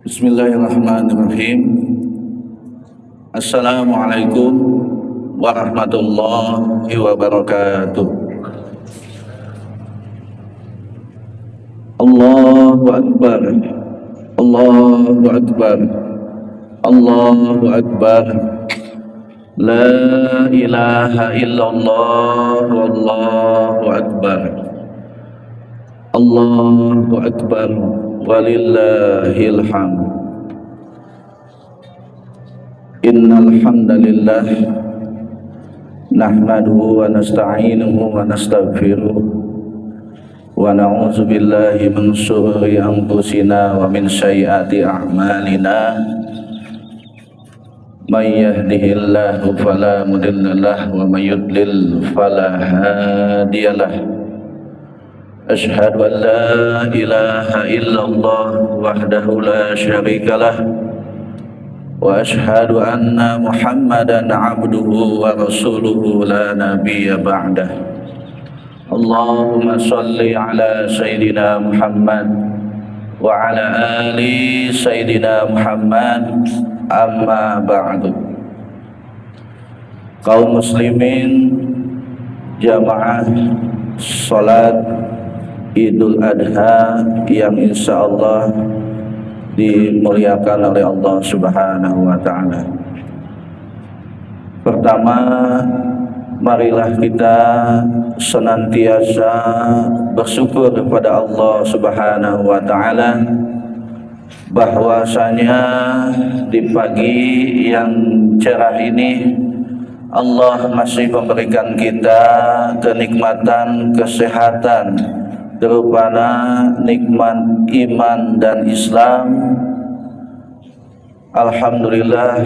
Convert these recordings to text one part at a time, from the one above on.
Bismillahirrahmanirrahim. Assalamualaikum warahmatullahi wabarakatuh. Allahu Akbar, Allahu Akbar, Allahu Akbar. La ilaha illallah, Allahu Akbar, Allahu Akbar, walillahil hamd. Innal hamdalillah nahmaduhu wa nasta'inuhu wa nastaghfiruh wa na'udzu billahi min shururi anfusina wa min sayyiati a'malina. May yahdihillahu fala mudhillalah wa may yudlil fala hadiyalah. Asyhadu an la ilaha illallah wahdahu la syarikalah wa asyhadu anna Muhammadan abduhu wa rasuluhu la nabiyya ba'dah. Allahumma shalli ala sayyidina Muhammad wa ala ali sayyidina Muhammad, amma ba'du. Kaum muslimin jamaah salat Idul Adha yang insyaallah dimuliakan oleh Allah Subhanahu wa ta'ala. Pertama, marilah kita senantiasa bersyukur kepada Allah Subhanahu wa ta'ala bahwasanya di pagi yang cerah ini Allah masih memberikan kita kenikmatan kesehatan berupa nikmat iman dan Islam. Alhamdulillah,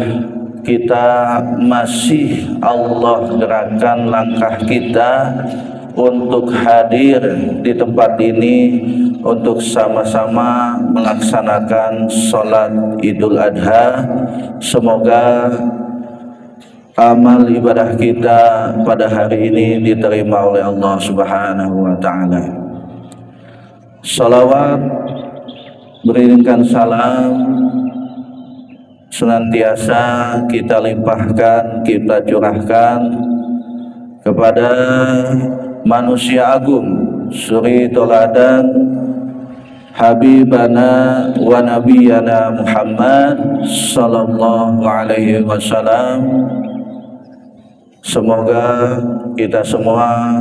kita masih Allah gerakan langkah kita untuk hadir di tempat ini untuk sama-sama melaksanakan sholat Idul Adha. Semoga amal ibadah kita pada hari ini diterima oleh Allah Subhanahu wa ta'ala. Salawat beriringkan salam senantiasa kita limpahkan, kita curahkan kepada manusia agung, suri toladan Habibana wa Nabiyana Muhammad sallallahu alaihi wasallam. Semoga kita semua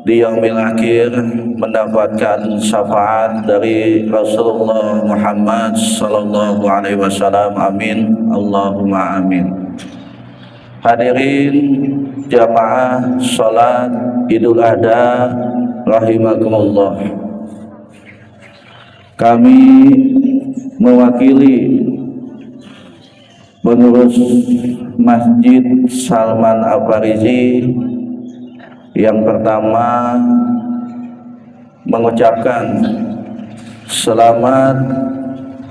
di yaumil akhir mendapatkan syafaat dari Rasulullah Muhammad sallallahu alaihi wasallam. Amin, Allahumma amin. Hadirin jamaah salat Idul Adha rahimakumullah. Kami mewakili pengurus Masjid Salman Al-Farisi yang pertama mengucapkan selamat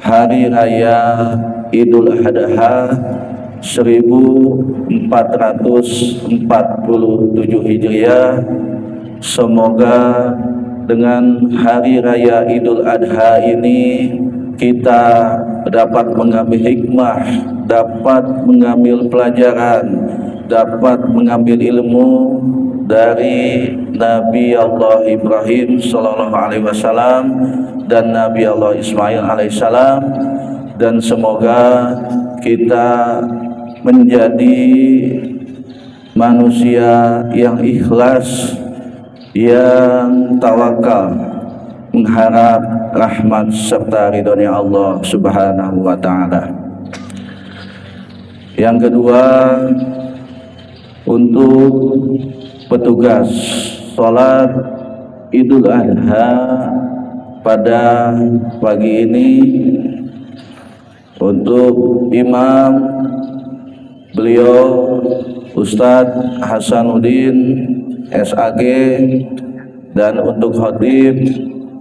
Hari Raya Idul Adha 1447 Hijriah. Semoga dengan Hari Raya Idul Adha ini kita dapat mengambil hikmah, dapat mengambil pelajaran, dapat mengambil ilmu dari Nabi Allah Ibrahim sallallahu alaihi wasallam dan Nabi Allah Ismail alaihissalam, dan semoga kita menjadi manusia yang ikhlas, yang tawakal, mengharap rahmat serta ridhonya Allah Subhanahu wa ta'ala. Yang kedua, untuk petugas sholat Idul Adha pada pagi ini, untuk imam beliau Ustadz Hasanuddin SAG, dan untuk khatib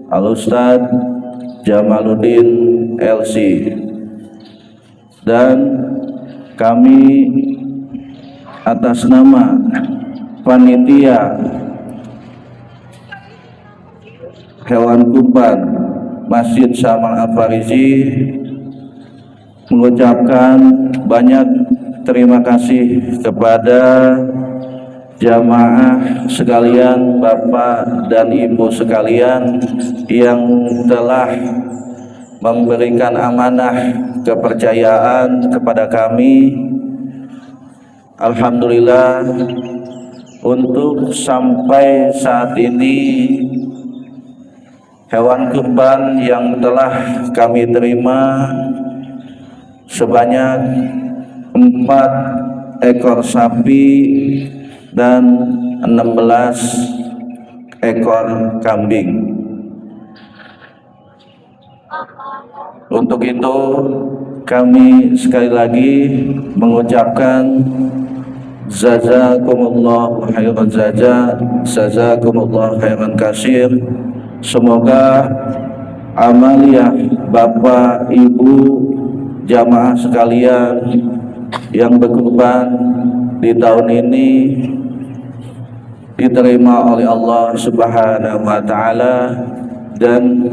Al-Ustadz Jamaluddin LC, dan kami atas nama panitia hewan kurban Masjid Salman Al-Farisi mengucapkan banyak terima kasih kepada jamaah sekalian, Bapak dan Ibu sekalian yang telah memberikan amanah kepercayaan kepada kami. Alhamdulillah, untuk sampai saat ini hewan kurban yang telah kami terima sebanyak 4 ekor sapi dan 16 ekor kambing. Untuk itu kami sekali lagi mengucapkan jazakumullah khairan jazakumullah khairan katsir. Semoga amaliyah Bapak Ibu jamaah sekalian yang berkurban di tahun ini diterima oleh Allah Subhanahu wa taala dan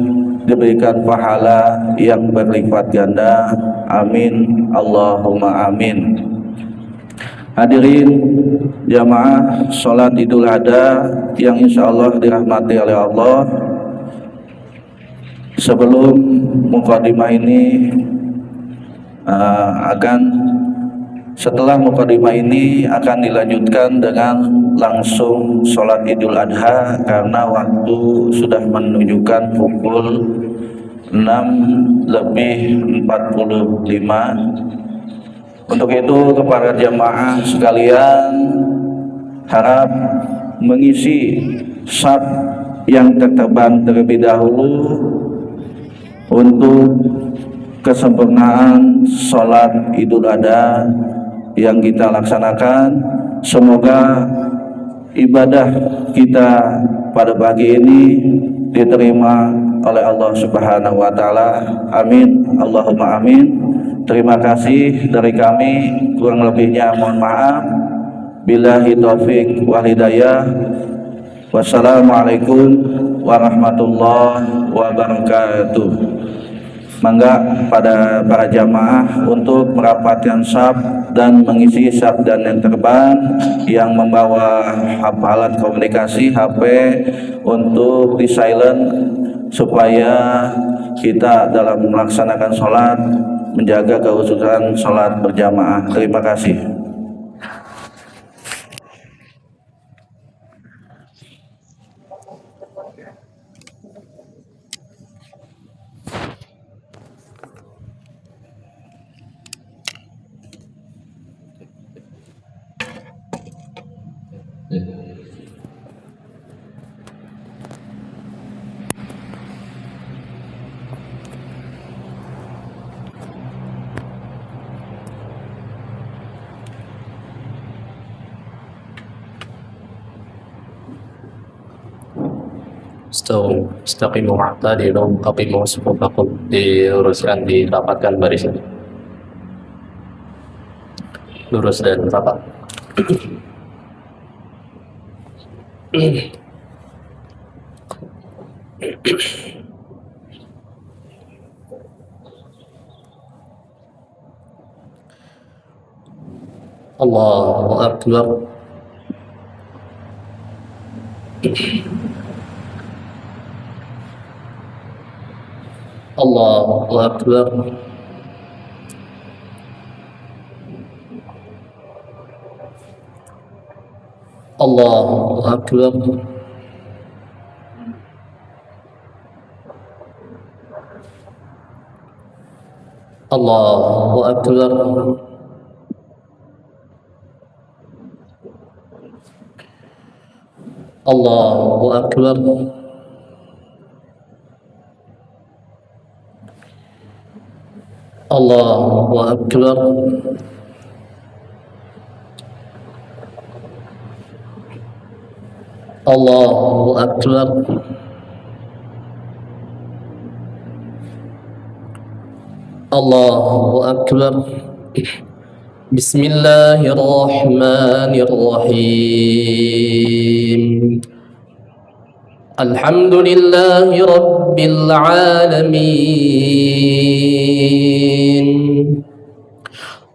diberikan pahala yang berlipat ganda. Amin, Allahumma amin. Hadirin jamaah salat Idul Adha yang insyaallah dirahmati oleh Allah, sebelum mukadimah ini setelah mukadimah ini akan dilanjutkan dengan langsung sholat Idul Adha karena waktu sudah menunjukkan pukul 6:45. Untuk itu kepada jamaah sekalian harap mengisi saf yang terterbang terlebih dahulu untuk kesempurnaan sholat Idul Adha yang kita laksanakan. Semoga ibadah kita pada pagi ini diterima oleh Allah Subhanahu wa taala. Amin, Allahumma amin. Terima kasih dari kami, kurang lebihnya mohon maaf. Billahi taufik wal hidayah. Wassalamualaikum warahmatullahi wabarakatuh. Mangga pada para jamaah untuk merapatkan saf dan mengisi saf dan yang terbang yang membawa alat komunikasi HP untuk di silent supaya kita dalam melaksanakan sholat menjaga kehususan sholat berjamaah. Terima kasih. Istaqimu ma'tadilu qaqimu sufufakum, diluruskan, dirapatkan barisan, lurus dan rapat. Allahu Akbar. Allahu Akbar. Allahu Akbar. Allahu Akbar. Allahu Akbar. Allahu Akbar. Allahu Akbar. Allahu Akbar. Bismillahirrahmanirrahim. Alhamdulillahi Rabbil Alamin.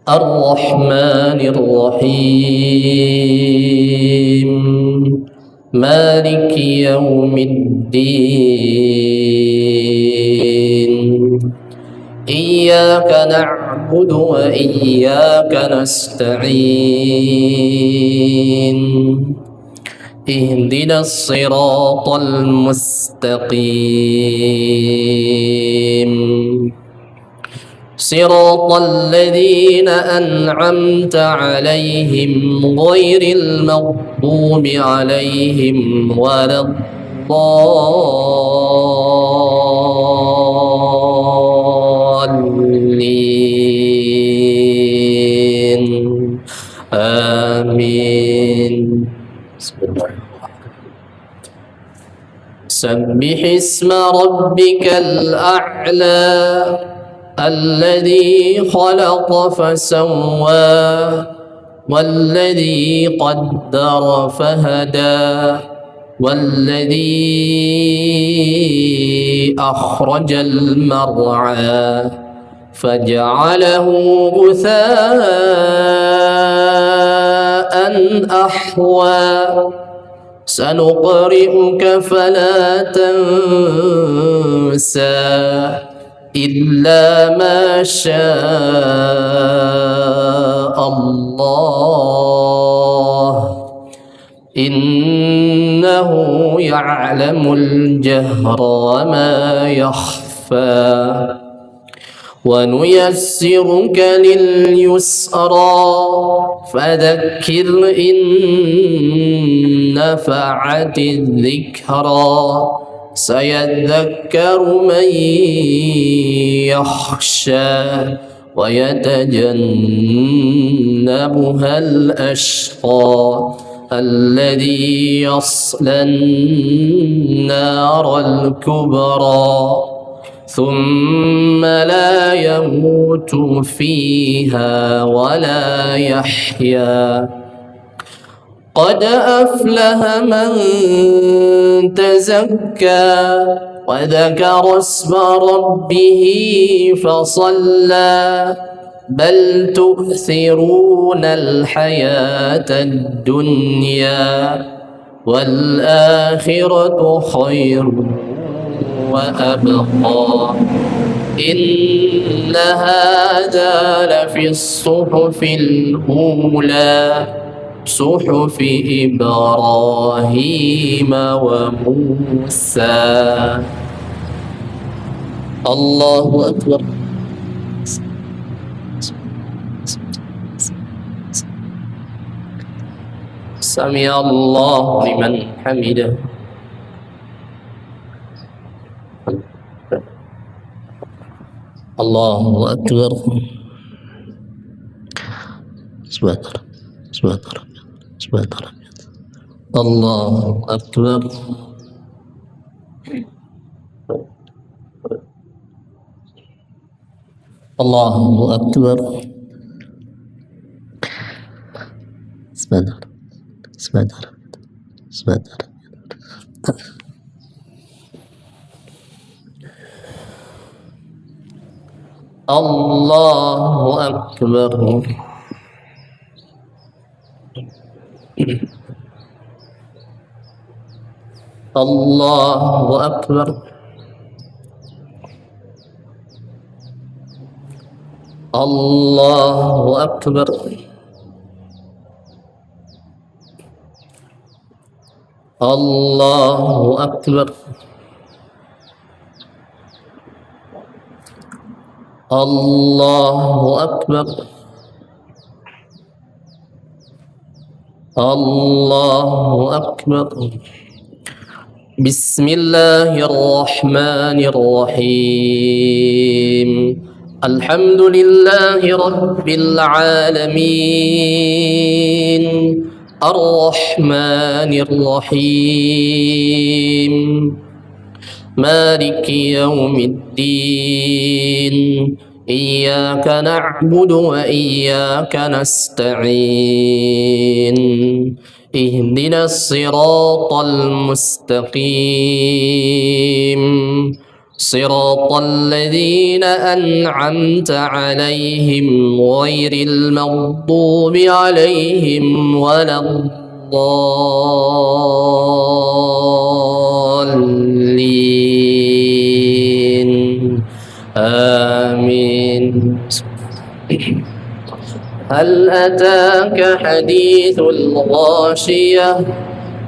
الرحمن الرحيم مالك يوم الدين إياك نعبد وإياك نستعين اهدنا الصراط المستقيم صراط الذين أنعمت عليهم غير المغضوب عليهم ولا الضالين آمين. بسم الله. سبح اسم ربك الأعلى الذي خلق فسوى والذي قدر فهدى والذي أخرج المرعى فجعله غثاء أحوى سنقرئك فلا تنسى إلا ما شاء الله إنه يعلم الجهر وما يخفى ونيسرك لليسرى فذكر إن نفعت الذكرى سيذكر من يخشى ويتجنبها الأشقى الذي يصلى النار الكبرى ثم لا يموت فيها ولا يحيا قد أفلح من تزكى وذكر اسم ربه فصلى بل تؤثرون الحياة الدنيا والآخرة خير وأبقى إن هذا لفي الصحف الأولى صحف إبراهيم وموسى. الله أكبر. سمع الله لمن حمده. الله أكبر. سبحان الله سبحان الله سبحان الله. الله أكبر. الله أكبر. سبحان الله سبحان الله سبحان الله. الله أكبر. الله أكبر. الله أكبر. الله أكبر. الله أكبر. الله أكبر. بسم الله الرحمن الرحيم الحمد لله رب العالمين الرحمن الرحيم مالك يوم الدين إياك نعبد وإياك نستعين اهدنا الصراط المستقيم صراط الذين أنعمت عليهم غير المغضوب عليهم ولا الضالين آمين. هل أتاك حديث الغاشية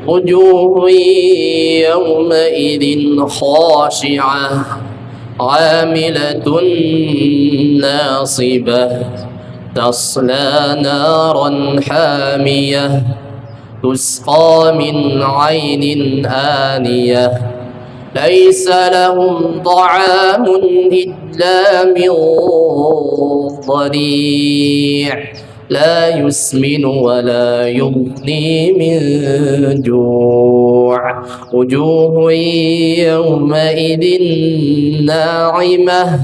وجوه يومئذ خاشعة عاملة ناصبة تصلى نارا حامية تسقى من عين آنية ليس لهم طعام إلا من ضريع لا يسمن ولا يغني من جوع وجوه يومئذ ناعمة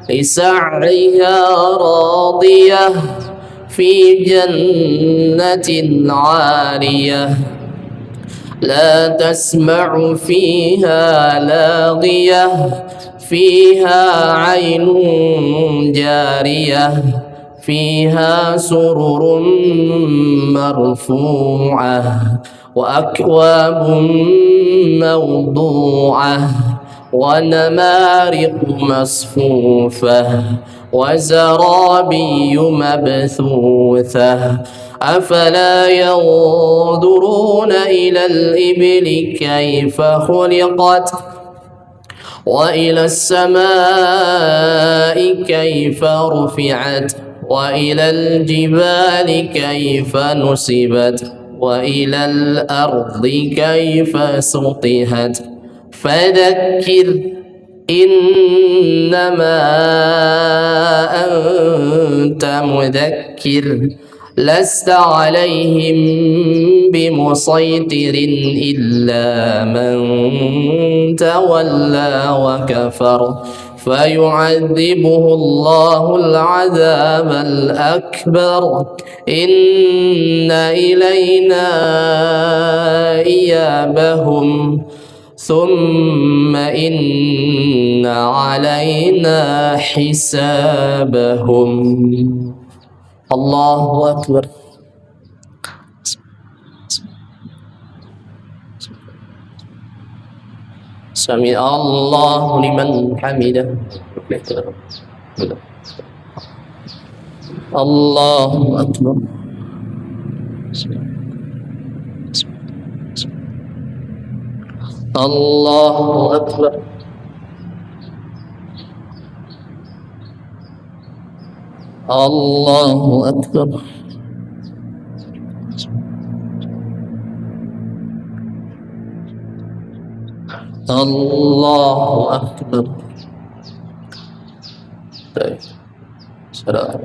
لسعيها راضية في جنة عالية لا تسمع فيها لاغية فيها عين جارية فيها سرر مرفوعة وأكواب موضوعة ونمارق مصفوفة وزرابي مبثوثة أفلا ينظرون إلى الإبل كيف خلقت وإلى السماء كيف رفعت وإلى الجبال كيف نصبت وإلى الأرض كيف سطحت فذكر إنما أنت مذكر لست عليهم بمسيطر إلا من تولى وكفر فيعذبه الله العذاب الأكبر إن إلينا إيابهم ثم إن علينا حسابهم. الله أكبر. سمع الله لمن حمده. الله أكبر. الله أكبر. الله أكبر. الله أكبر. سلام.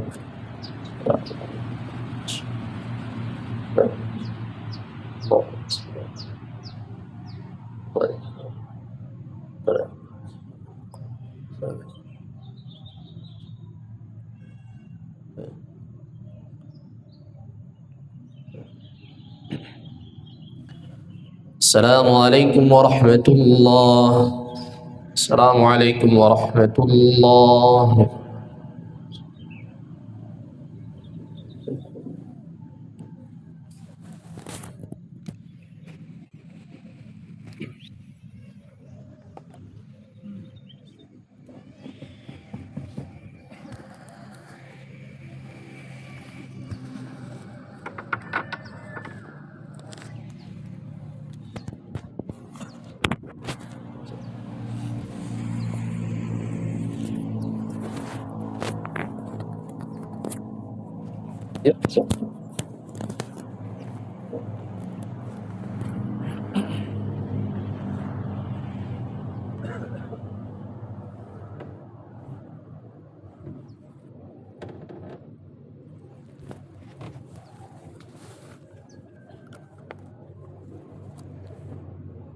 السلام عليكم ورحمة الله. السلام عليكم ورحمة الله.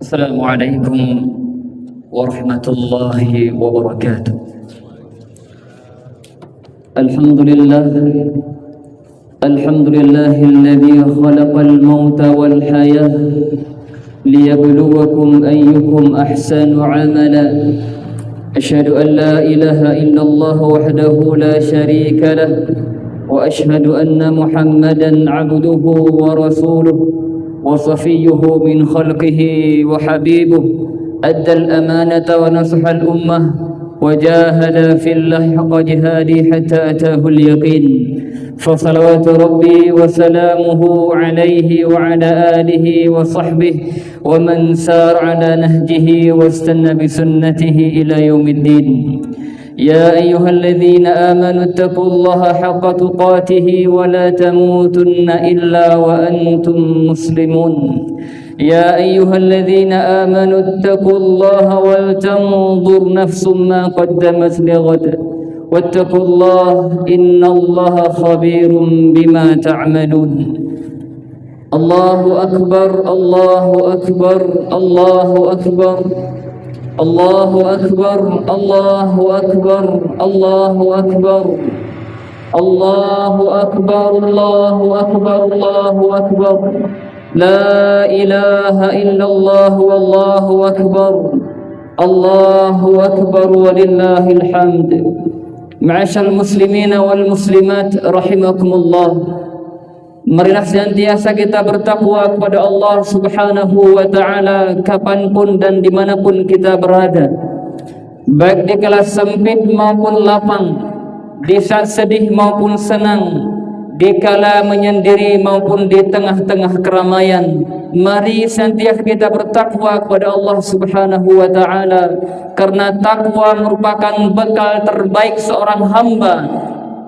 السلام عليكم ورحمة الله وبركاته. الحمد لله الذي خلق الموت والحياة ليبلوكم أيكم أحسن عملا أشهد أن لا إله إلا الله وحده لا شريك له وأشهد أن محمدا عبده ورسوله وصفيه من خلقه وحبيبه أدى الأمانة ونصح الأمة وجاهد في الله حق جهاده حتى أتاه اليقين فصلوات ربي وسلامه عليه وعلى آله وصحبه ومن سار على نهجه واستنى بسنته إلى يوم الدين. يا أيها الذين آمنوا اتقوا الله حق تقاته ولا تموتن إلا وأنتم مسلمون. يا أيها الذين آمنوا اتقوا الله ولتنظر نفس ما قدمت لغد واتقوا الله إن الله خبير بما تعملون. الله أكبر الله أكبر الله أكبر الله أكبر الله أكبر الله أكبر الله أكبر الله أكبر الله أكبر لا إله إلا الله والله أكبر الله أكبر ولله الحمد. Ma'asyal muslimin wal muslimat rahimakumullah. Marilah senantiasa kita bertakwa kepada Allah Subhanahu wa ta'ala kapanpun dan dimanapun kita berada, baik di kala sempit maupun lapang, di saat sedih maupun senang, di kala menyendiri maupun di tengah-tengah keramaian. Mari senantiasa kita bertakwa kepada Allah Subhanahu wa ta'ala, karena takwa merupakan bekal terbaik seorang hamba.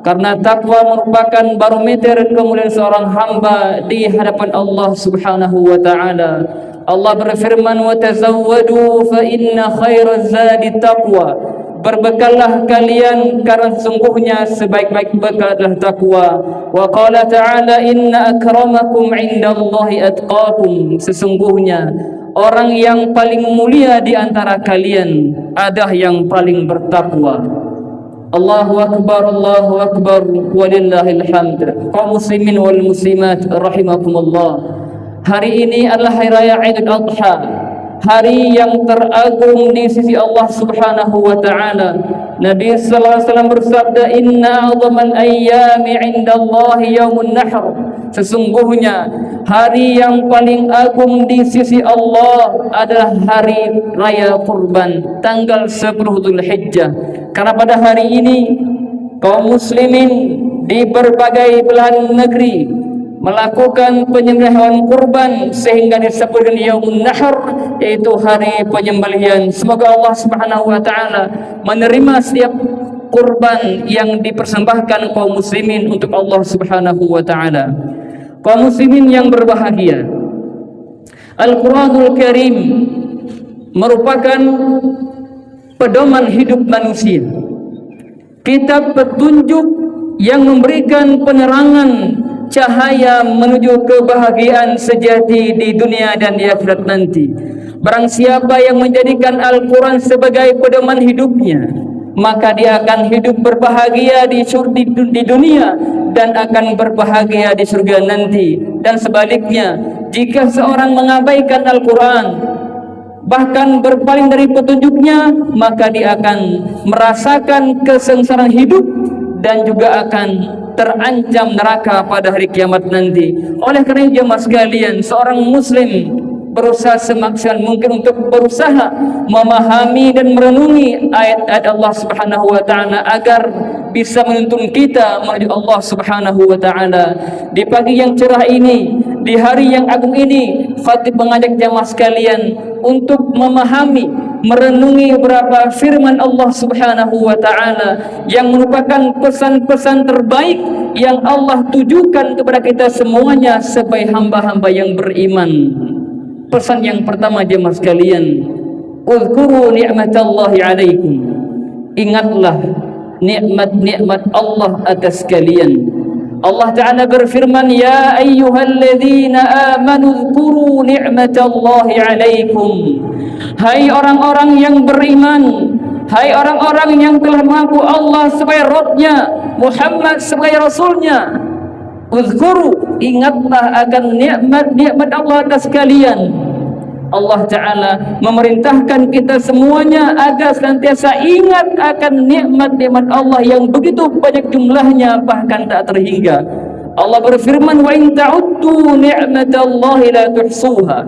Karena takwa merupakan barometer kemuliaan seorang hamba di hadapan Allah Subhanahu wa ta'ala. Allah berfirman, wa tazawwadu fa inna khairaz zadi taqwa. Berbekallah kalian karena sesungguhnya sebaik-baik bekal adalah takwa. Wa qala ta'ala inna akramakum 'indallahi atqakum. Sesungguhnya orang yang paling mulia di antara kalian adalah yang paling bertakwa. Allahu akbar Allahu akbar walillahil hamd. Kaum muslimin wal muslimat rahimakumullah. Hari ini adalah hari raya Idul Adha, hari yang teragung di sisi Allah Subhanahu wa ta'ala. Nabi sallallahu alaihi wasallam bersabda, inna a'zamal ayyami 'indallahi yaumun nahr. Sesungguhnya hari yang paling agung di sisi Allah adalah hari raya kurban, tanggal 10 Dzulhijjah. Karena pada hari ini kaum muslimin di berbagai belahan negeri melakukan penyembelihan kurban sehingga disebut dengan Yaumun Nahr, yaitu hari penyembelihan. Semoga Allah Subhanahu wa ta'ala menerima setiap kurban yang dipersembahkan kaum muslimin untuk Allah Subhanahu wa ta'ala. Kaum muslimin yang berbahagia, Al-Quranul Karim merupakan pedoman hidup manusia, kitab petunjuk yang memberikan penerangan cahaya menuju kebahagiaan sejati di dunia dan di akhirat nanti. Barang siapa yang menjadikan Al-Quran sebagai pedoman hidupnya, maka dia akan hidup berbahagia di dunia dan akan berbahagia di surga nanti. Dan sebaliknya, jika seorang mengabaikan Al-Quran, bahkan berpaling dari petunjuknya, maka dia akan merasakan kesengsaraan hidup dan juga akan terancam neraka pada hari kiamat nanti. Oleh karena itu jemaah sekalian, seorang muslim berusaha semaksimal mungkin untuk berusaha memahami dan merenungi ayat-ayat Allah Subhanahu wa ta'ala agar bisa menuntun kita menuju Allah Subhanahu wa ta'ala. Di pagi yang cerah ini, di hari yang agung ini, khatib mengajak jamaah sekalian untuk memahami, merenungi beberapa firman Allah Subhanahu wa ta'ala yang merupakan pesan-pesan terbaik yang Allah tujukan kepada kita semuanya sebagai hamba-hamba yang beriman. Pesan yang pertama jemaah sekalian, uzkuru ni'matallahi alaikum. Ingatlah nikmat-nikmat Allah atas kalian. Allah Ta'ala berfirman, ya ayyuhalladzina amanu uzkuru ni'matallahi alaikum. Hai orang-orang yang beriman, hai orang-orang yang telah mengaku Allah sebagai Rabbnya, Muhammad sebagai Rasulnya, uzkuru, ingatlah akan nikmat-nikmat Allah atas kalian. Allah Ta'ala memerintahkan kita semuanya agar senantiasa ingat akan nikmat-nikmat Allah yang begitu banyak jumlahnya, bahkan tak terhingga. Allah berfirman, wa in ta'uddu ni'matallahi la tuhsuha.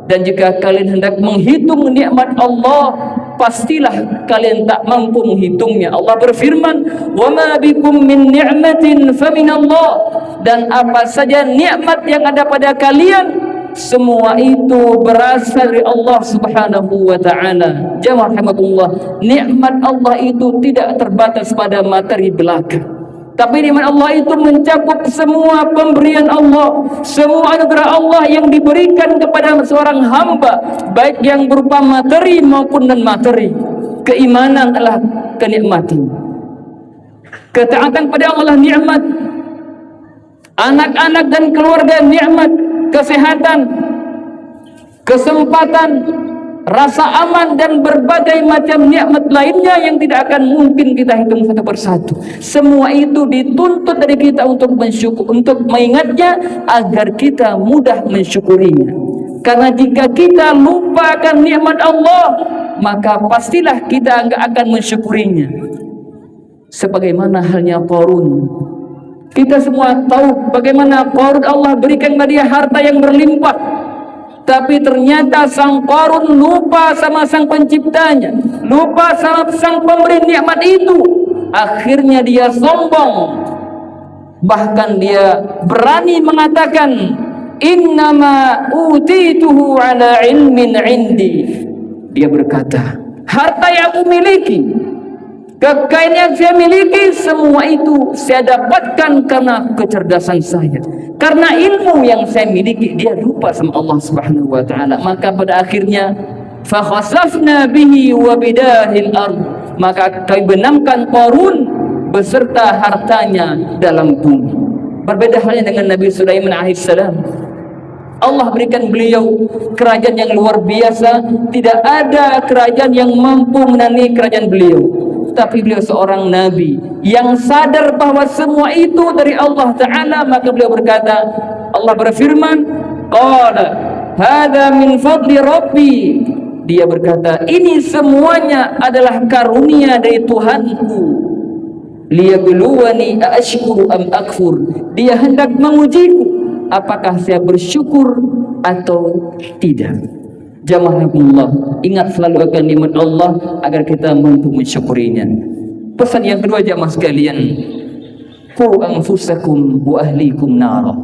Dan jika kalian hendak menghitung nikmat Allah, pastilah kalian tak mampu menghitungnya. Allah berfirman, wa ma bikum min ni'matin faminallah. Dan apa saja nikmat yang ada pada kalian, semua itu berasal dari Allah Subhanahu wa ta'ala. Jamaah rahimakumullah, nikmat Allah itu tidak terbatas pada materi belaka, tapi nikmat Allah itu mencakup semua pemberian Allah, semua anugerah Allah yang diberikan kepada seorang hamba, baik yang berupa materi maupun non materi. Keimanan adalah kenikmatan, ketaatan pada Allah nikmat, anak-anak dan keluarga nikmat, kesehatan, kesempatan, rasa aman, dan berbagai macam nikmat lainnya yang tidak akan mungkin kita hitung satu persatu. Semua itu dituntut dari kita untuk mensyukur, untuk mengingatnya agar kita mudah mensyukurinya. Karena jika kita lupakan nikmat Allah, maka pastilah kita enggak akan mensyukurinya. Sebagaimana halnya Qarun. Kita semua tahu bagaimana Qarun Allah berikan kepada dia harta yang berlimpah, tapi ternyata sang Qarun lupa sama sang penciptanya, lupa sama sang pemberi nikmat itu. Akhirnya dia sombong, bahkan dia berani mengatakan, innama utituhu ala ilmin indi. Dia berkata, harta yang aku miliki, kekayaan yang saya miliki, semua itu saya dapatkan karena kecerdasan saya, karena ilmu yang saya miliki. Dia lupa sama Allah Subhanahu wa ta'ala. Maka pada akhirnya fa khasafna bihi wa bidahil ard, maka kami benamkan Qarun beserta hartanya dalam bumi. Berbeda halnya dengan Nabi Sulaiman alaihissalam. Allah berikan beliau kerajaan yang luar biasa. Tidak ada kerajaan yang mampu menandingi kerajaan beliau. Tapi beliau seorang nabi yang sadar bahwa semua itu dari Allah Ta'ala. Maka beliau berkata, Allah berfirman, qala hadza min fadli rabbi. Dia berkata, ini semuanya adalah karunia dari Tuhanku. Liyabluwani aashkuru am akfur. Dia hendak mengujiku, apakah saya bersyukur atau tidak. Jamaah Allah, ingat selalu akan nikmat Allah agar kita mampu mensyukurinya. Pesan yang kedua jamaah sekalian, qu anfusakum wa ahlikum nara.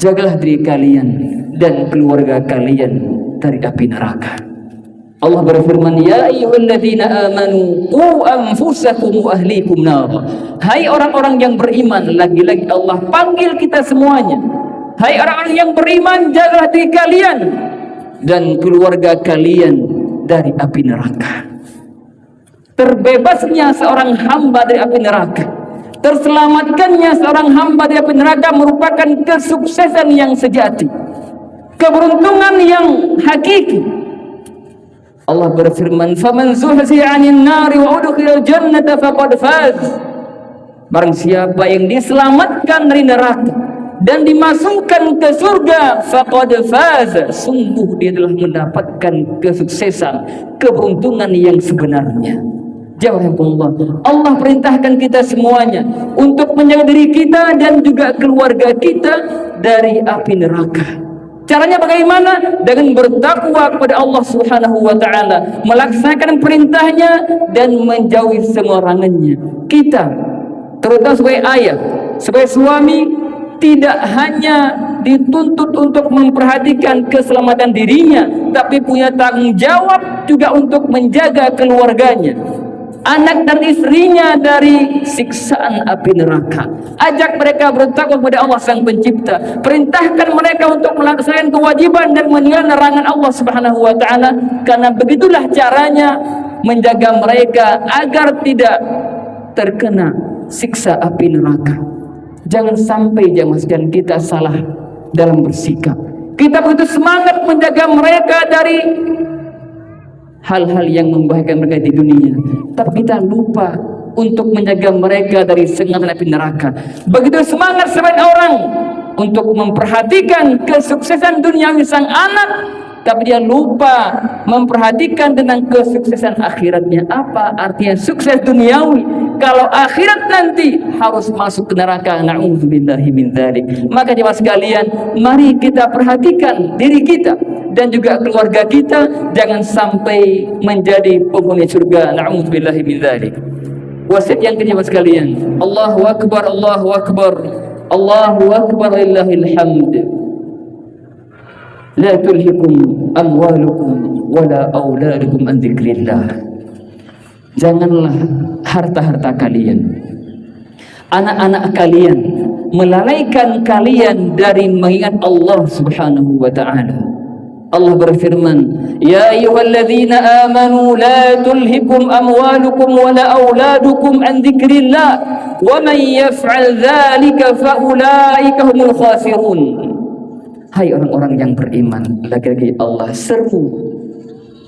Jagalah diri kalian dan keluarga kalian dari api neraka. Allah berfirman, ya ayyuhalladzina amanu qu anfusakum wa ahlikum nara. Hai orang-orang yang beriman, lagi-lagi Allah panggil kita semuanya. Hai orang-orang yang beriman, jagalah diri kalian dan keluarga kalian dari api neraka. Terbebasnya seorang hamba dari api neraka, terselamatkannya seorang hamba dari api neraka merupakan kesuksesan yang sejati, keberuntungan yang hakiki. Allah berfirman, faman zuhziya 'anil nari wa udkhilal jannata faqad faz. Barang siapa yang diselamatkan dari neraka dan dimasukkan ke surga, faqad faza, sungguh dia telah mendapatkan kesuksesan, keberuntungan yang sebenarnya. Jawabullah, Allah perintahkan kita semuanya untuk menjaga diri kita dan juga keluarga kita dari api neraka. Caranya bagaimana? Dengan bertakwa kepada Allah Subhanahu wa ta'ala, melaksanakan perintahnya dan menjauhi semua larangannya. Kita, terutama sebagai ayah, sebagai suami, tidak hanya dituntut untuk memperhatikan keselamatan dirinya, tapi punya tanggung jawab juga untuk menjaga keluarganya, anak dan istrinya dari siksaan api neraka. Ajak mereka bertakwa kepada Allah Sang Pencipta. Perintahkan mereka untuk melaksanakan kewajiban dan meninggalkan larangan Allah Subhanahu wa ta'ala. Karena begitulah caranya menjaga mereka agar tidak terkena siksa api neraka. Jangan sampai jamaah sekalian kita salah dalam bersikap. Kita begitu semangat menjaga mereka dari hal-hal yang membahayakan mereka di dunia, tapi kita lupa untuk menjaga mereka dari sengatan api neraka. Begitu semangat sebagian orang untuk memperhatikan kesuksesan duniawi sang anak, tapi dia lupa memperhatikan tentang kesuksesan akhiratnya. Apa artinya sukses duniawi kalau akhirat nanti harus masuk ke neraka? Na'udzubillahi min dzalik. Maka jemaah sekalian, mari kita perhatikan diri kita dan juga keluarga kita, jangan sampai menjadi penghuni surga. Na'udzubillahi min dzalik. Wasiat yang kedua sekalian, Allahu akbar, Allahu akbar, Allahu akbar, lillahil hamd. La tulhikum amwalukum wala auladukum an dzikrillah. Janganlah harta-harta kalian, anak-anak kalian melalaikan kalian dari mengingat Allah Subhanahu wa taala. Allah berfirman, ya ayyuhalladzina amanu la tulhikum amwalukum wala auladukum an dzikrillah wa man yaf'al dzalika fa ulaika humul khasirun. Hai orang-orang yang beriman, lagi-lagi Allah seru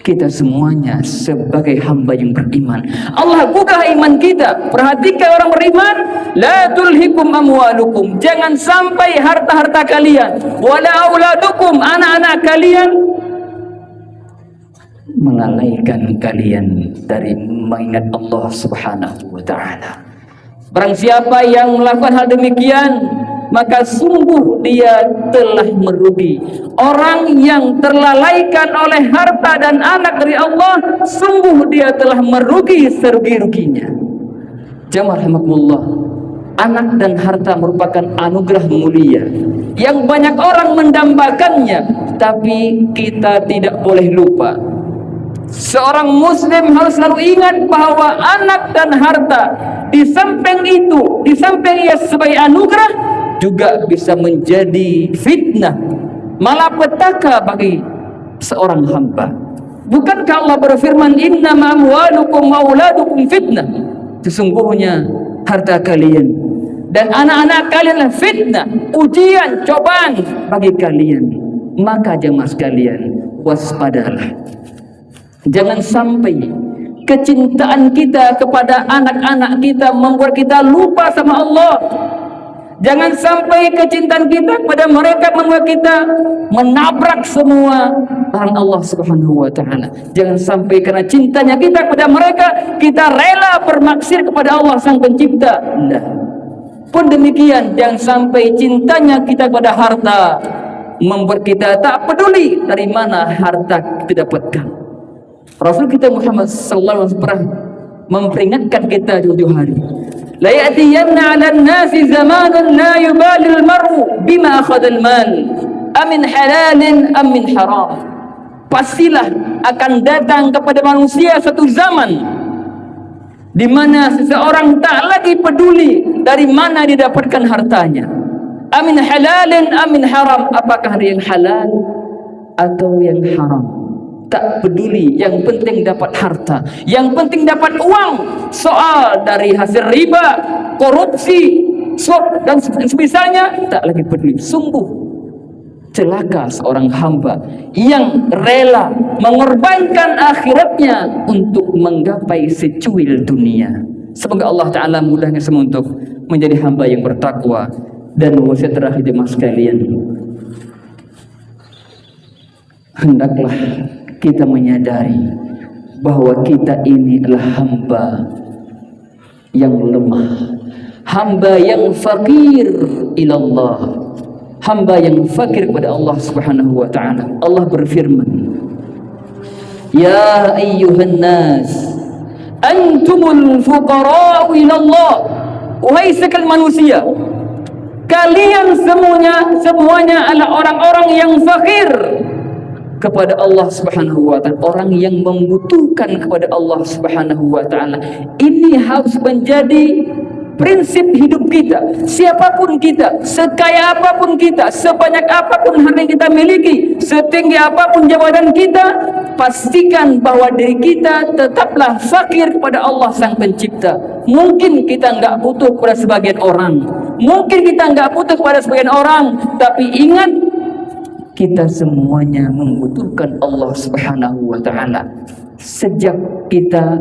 kita semuanya sebagai hamba yang beriman. Allah buka iman kita. Perhatikan orang beriman, la tulhikum amwalukum, jangan sampai harta-harta kalian, wala auladukum, anak-anak kalian, melalaikan kalian dari mengingat Allah Subhanahu wa taala. Barang siapa yang melakukan hal demikian, maka sungguh dia telah merugi. Orang yang terlalaikan oleh harta dan anak dari Allah, sungguh dia telah merugi serugi-ruginya. Jamaah rahimakumullah, anak dan harta merupakan anugerah mulia yang banyak orang mendambakannya, tapi kita tidak boleh lupa. Seorang muslim harus selalu ingat bahwa anak dan harta, di samping itu, di samping ia sebagai anugerah, juga bisa menjadi fitnah, malapetaka bagi seorang hamba. Bukankah Allah berfirman, innama amwalukum wa auladukum fitnah, sesungguhnya harta kalian dan anak-anak kalianlah fitnah, ujian, cobaan bagi kalian. Maka jemaah sekalian, waspadalah. Jangan sampai kecintaan kita kepada anak-anak kita membuat kita lupa sama Allah. Jangan sampai kecintaan kita kepada mereka membuat kita menabrak semua larangan Allah Subhanahu wa taala. Jangan sampai karena cintanya kita kepada mereka, kita rela bermaksiat kepada Allah Sang Pencipta. Nah, pun demikian, jangan sampai cintanya kita kepada harta membuat kita tak peduli dari mana harta kita dapatkan. Rasul kita Muhammad sallallahu alaihi wasallam memperingatkan kita jauh-jauh hari. La ya'tiyanna 'alan nasi zamanun la yubali al-mar'u bima akhadha al-mal amin halalin am min haram. Pastilah akan datang kepada manusia satu zaman di mana seseorang tak lagi peduli dari mana didapatkan hartanya. Amin halalin am min haram, apakah yang halal atau yang haram. Tak peduli, yang penting dapat harta, yang penting dapat uang. Soal dari hasil riba, korupsi, suap dan semisalnya, tak lagi peduli. Sungguh celaka seorang hamba yang rela mengorbankan akhiratnya untuk menggapai secuil dunia. Semoga Allah Ta'ala mudahnya semua untuk menjadi hamba yang bertakwa. Dan wasiat terakhir jemaah sekalian, hendaklah kita menyadari bahwa kita ini adalah hamba yang lemah, hamba yang fakir ilallah, hamba yang fakir kepada Allah Subhanahu wa taala. Allah berfirman, ya ayyuhan nas antumul fuqara'u ilallah, wahai sekalian manusia, kalian semuanya adalah orang-orang yang fakir kepada Allah Subhanahu wa taala, orang yang membutuhkan kepada Allah Subhanahu wa taala. Ini harus menjadi prinsip hidup kita. Siapapun kita, sekaya apapun kita, sebanyak apapun harta yang kita miliki, setinggi apapun jabatan kita, pastikan bahwa diri kita tetaplah fakir kepada Allah Sang Pencipta. Mungkin kita enggak butuh kepada sebagian orang, mungkin kita enggak butuh kepada sebagian orang, tapi ingat, kita semuanya membutuhkan Allah Subhanahu wa taala. Sejak kita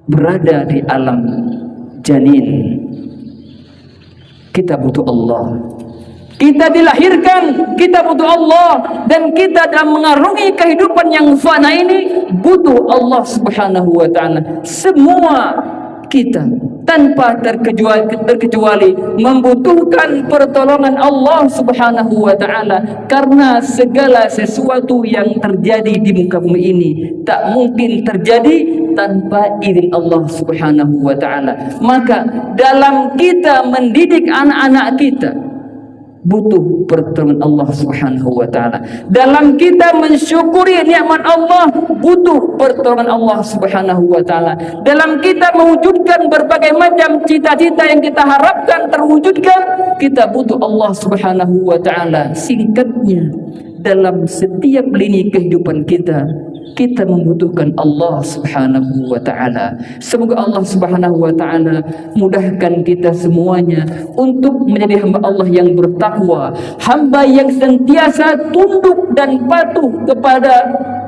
berada di alam janin, kita butuh Allah. Kita dilahirkan, kita butuh Allah, dan kita dalam mengarungi kehidupan yang fana ini butuh Allah Subhanahu wa taala. Semua kita tanpa terkecuali membutuhkan pertolongan Allah Subhanahu wa taala, karena segala sesuatu yang terjadi di muka bumi ini tak mungkin terjadi tanpa izin Allah Subhanahu wa taala. Maka dalam kita mendidik anak-anak kita butuh pertolongan Allah Subhanahu wa taala. Dalam kita mensyukuri nikmat Allah butuh pertolongan Allah Subhanahu wa taala. Dalam kita mewujudkan berbagai macam cita-cita yang kita harapkan terwujudkan, kita butuh Allah Subhanahu wa taala. Singkatnya, dalam setiap lini kehidupan kita membutuhkan Allah Subhanahu wa taala. Semoga Allah Subhanahu wa taala mudahkan kita semuanya untuk menjadi hamba Allah yang bertakwa, hamba yang senantiasa tunduk dan patuh kepada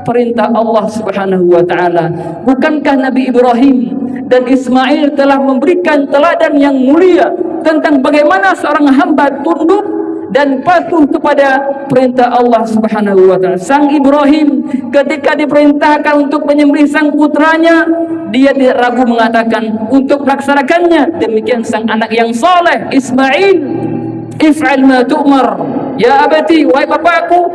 perintah Allah Subhanahu wa taala. Bukankah Nabi Ibrahim dan Ismail telah memberikan teladan yang mulia tentang bagaimana seorang hamba tunduk dan patuh kepada perintah Allah Subhanahu wa taala. Sang Ibrahim ketika diperintahkan untuk menyembelih sang putranya, dia tidak ragu mengatakan untuk melaksanakannya. Demikian sang anak yang soleh Ismail, if'al ma tu'mar ya abati, wahai bapakku,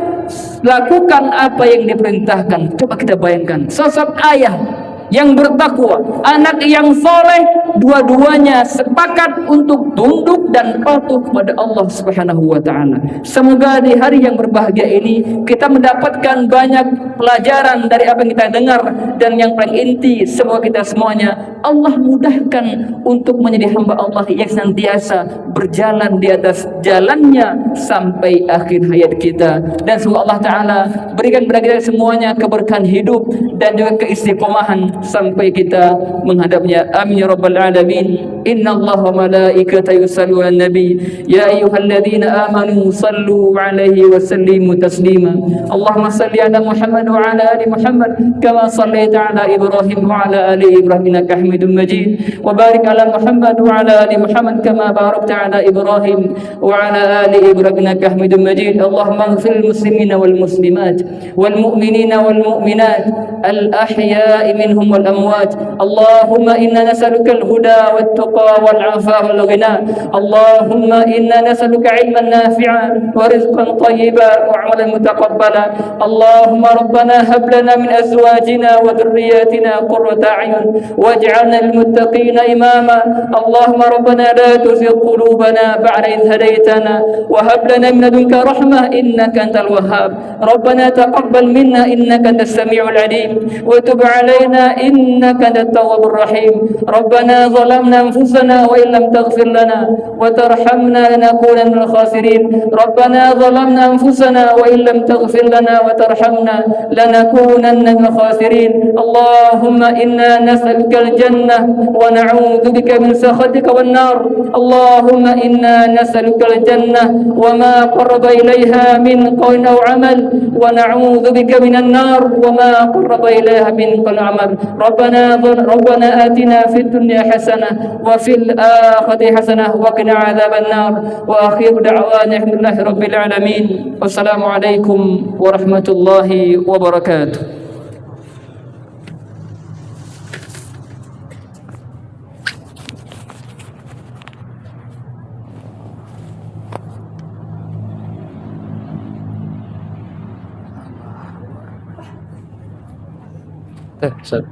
lakukan apa yang diperintahkan. Coba kita bayangkan sosok ayah yang bertakwa, anak yang soleh, dua-duanya sepakat untuk tunduk dan patuh kepada Allah Subhanahu wa taala. Semoga di hari yang berbahagia ini kita mendapatkan banyak pelajaran dari apa yang kita dengar, dan yang paling inti semoga kita semuanya Allah mudahkan untuk menjadi hamba Allah yang senantiasa berjalan di atas jalannya sampai akhir hayat kita. Dan semoga Allah taala berikan kepada kita semuanya keberkahan hidup dan juga keistiqomahan sampai kita menghadapnya. Amin ya rabbal alamin. Innallaha wa malaikatahu yusalluna 'alan nabi ya ayyuhalladzina amanu sallu 'alaihi wa sallimu taslima. Allahumma salli ala Muhammad wa ala ali Muhammad kama sallaita ala Ibrahim wa ala ali Ibrahim innaka Hamidum Majid, wa barik ala Muhammad wa ala ali Muhammad kama barakta ala Ibrahim wa ala ali Ibrahim innaka Hamidum Majid. Allahumma ighfir lil muslimina wal muslimat wal mu'minina wal mu'minat al ahya'i minhum والأموات. اللهم إنا نسألك الهدى والتقى والعفاف والغنى. اللهم إنا نسألك علما نافعا ورزقا طيبا وعملا متقبلا. اللهم ربنا هب لنا من أزواجنا وذرياتنا قرة أعين واجعلنا للمتقين إماما. اللهم ربنا لا تزغ قلوبنا بعد إذ هديتنا وهب لنا من لدنك رحمة إنك أنت الوهاب. ربنا تقبل منا إنك أنت السميع العليم وتب علينا إنك أنت التواب الرحيم. ربنا ظلمنا أنفسنا وإن لم تغفر لنا وترحمنا لنكونن من الخاسرين. ربنا ظلمنا أنفسنا وإن لم تغفر لنا وترحمنا لنكونن من الخاسرين. اللهم إنا نسألك الجنة ونعوذ بك من سخطك والنار. اللهم إنا نسألك الجنة وما قرب إليها من قول أو عمل، ونعوذ بك من النار وما قرب إليها من قول أو عمل. ربنا آتنا في الدنيا حسنة وفي الآخرة حسنة وقنا عذاب النار. وآخر دعوانا الحمد لله رب العالمين. والسلام عليكم ورحمة الله وبركاته. Saya